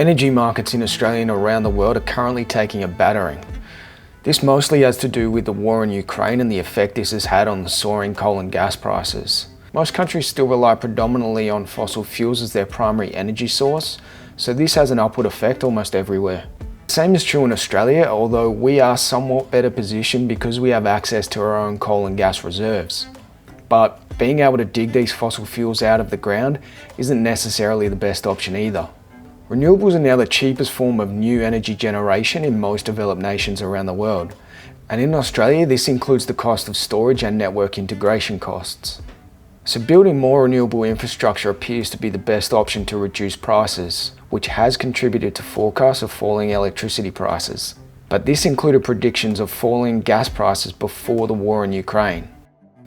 Energy markets in Australia and around the world are currently taking a battering. This mostly has to do with the war in Ukraine and the effect this has had on the soaring coal and gas prices. Most countries still rely predominantly on fossil fuels as their primary energy source, so this has an upward effect almost everywhere. The same is true in Australia, although we are somewhat better positioned because we have access to our own coal and gas reserves. But being able to dig these fossil fuels out of the ground isn't necessarily the best option either. Renewables are now the cheapest form of new energy generation in most developed nations around the world. And in Australia, this includes the cost of storage and network integration costs. So building more renewable infrastructure appears to be the best option to reduce prices, which has contributed to forecasts of falling electricity prices. But this included predictions of falling gas prices before the war in Ukraine.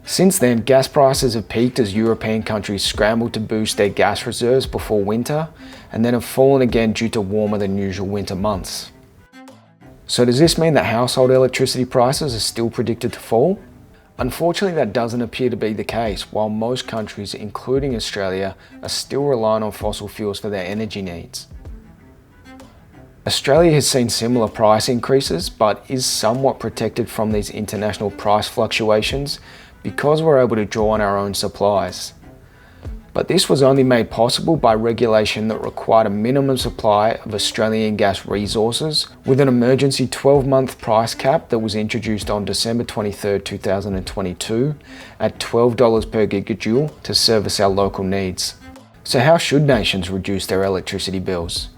Since then, gas prices have peaked as European countries scrambled to boost their gas reserves before winter, and then have fallen again due to warmer than usual winter months. So does this mean that household electricity prices are still predicted to fall? Unfortunately, that doesn't appear to be the case, while most countries, including Australia, are still relying on fossil fuels for their energy needs. Australia has seen similar price increases, but is somewhat protected from these international price fluctuations because we're able to draw on our own supplies. But this was only made possible by regulation that required a minimum supply of Australian gas resources with an emergency 12-month price cap that was introduced on December 23, 2022 at $12 per gigajoule to service our local needs. So how should nations reduce their electricity bills?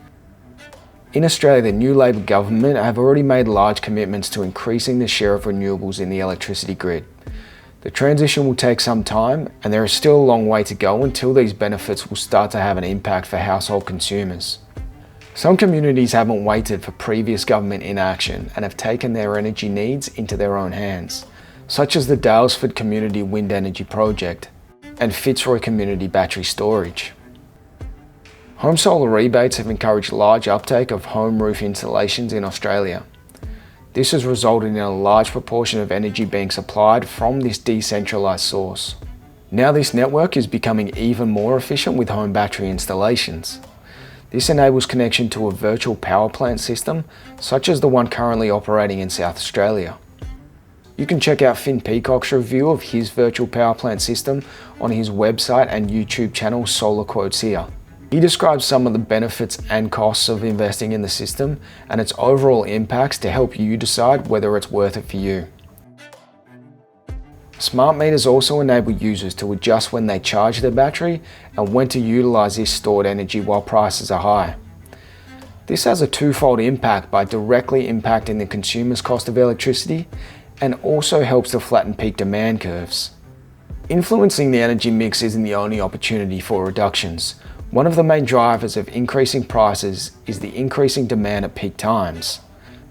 In Australia, the new Labor government have already made large commitments to increasing the share of renewables in the electricity grid. The transition will take some time, and there is still a long way to go until these benefits will start to have an impact for household consumers. Some communities haven't waited for previous government inaction and have taken their energy needs into their own hands, such as the Daylesford Community Wind Energy Project and Fitzroy Community Battery Storage. Home solar rebates have encouraged large uptake of home roof installations in Australia. This has resulted in a large proportion of energy being supplied from this decentralised source. Now this network is becoming even more efficient with home battery installations. This enables connection to a virtual power plant system, such as the one currently operating in South Australia. You can check out Finn Peacock's review of his virtual power plant system on his website and YouTube channel Solar Quotes Here. He describes some of the benefits and costs of investing in the system and its overall impacts to help you decide whether it's worth it for you. Smart meters also enable users to adjust when they charge their battery and when to utilize this stored energy while prices are high. This has a twofold impact by directly impacting the consumer's cost of electricity and also helps to flatten peak demand curves. Influencing the energy mix isn't the only opportunity for reductions. One of the main drivers of increasing prices is the increasing demand at peak times.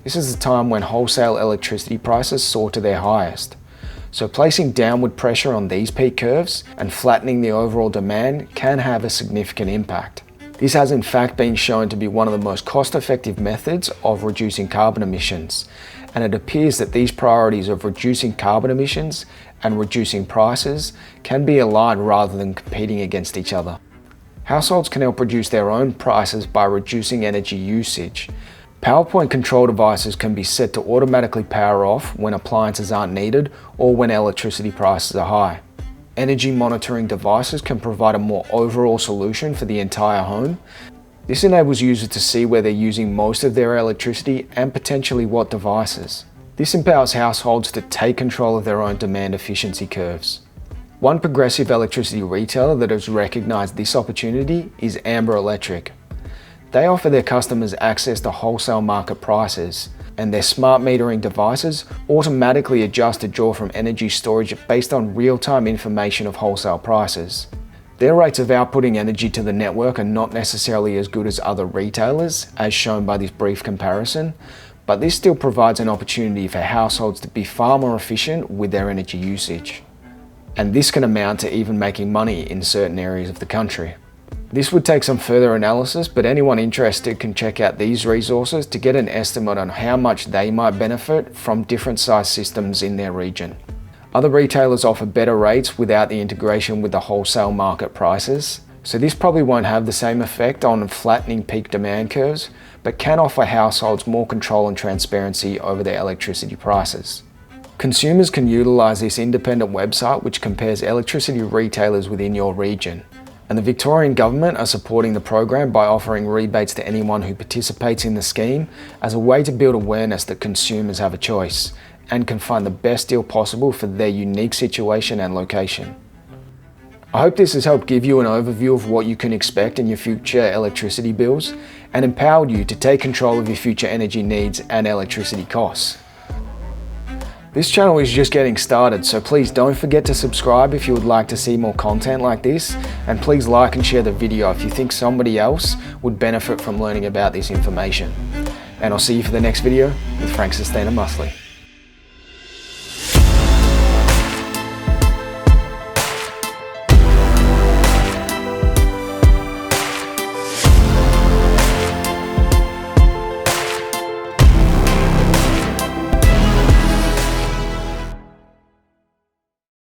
This is the time when wholesale electricity prices soar to their highest. So placing downward pressure on these peak curves and flattening the overall demand can have a significant impact. This has in fact been shown to be one of the most cost-effective methods of reducing carbon emissions, and it appears that these priorities of reducing carbon emissions and reducing prices can be aligned rather than competing against each other. Households can help reduce their own prices by reducing energy usage. PowerPoint control devices can be set to automatically power off when appliances aren't needed or when electricity prices are high. Energy monitoring devices can provide a more overall solution for the entire home. This enables users to see where they're using most of their electricity and potentially what devices. This empowers households to take control of their own demand efficiency curves. One progressive electricity retailer that has recognised this opportunity is Amber Electric. They offer their customers access to wholesale market prices, and their smart metering devices automatically adjust to draw from energy storage based on real-time information of wholesale prices. Their rates of outputting energy to the network are not necessarily as good as other retailers, as shown by this brief comparison, but this still provides an opportunity for households to be far more efficient with their energy usage. And this can amount to even making money in certain areas of the country. This would take some further analysis, but anyone interested can check out these resources to get an estimate on how much they might benefit from different size systems in their region. Other retailers offer better rates without the integration with the wholesale market prices, So this probably won't have the same effect on flattening peak demand curves, but can offer households more control and transparency over their electricity prices. Consumers can utilise this independent website which compares electricity retailers within your region. And the Victorian Government are supporting the program by offering rebates to anyone who participates in the scheme as a way to build awareness that consumers have a choice and can find the best deal possible for their unique situation and location. I hope this has helped give you an overview of what you can expect in your future electricity bills and empowered you to take control of your future energy needs and electricity costs. This channel is just getting started, so please don't forget to subscribe if you would like to see more content like this, and please like and share the video if you think somebody else would benefit from learning about this information. And I'll see you for the next video with Frank Sustainer Musley.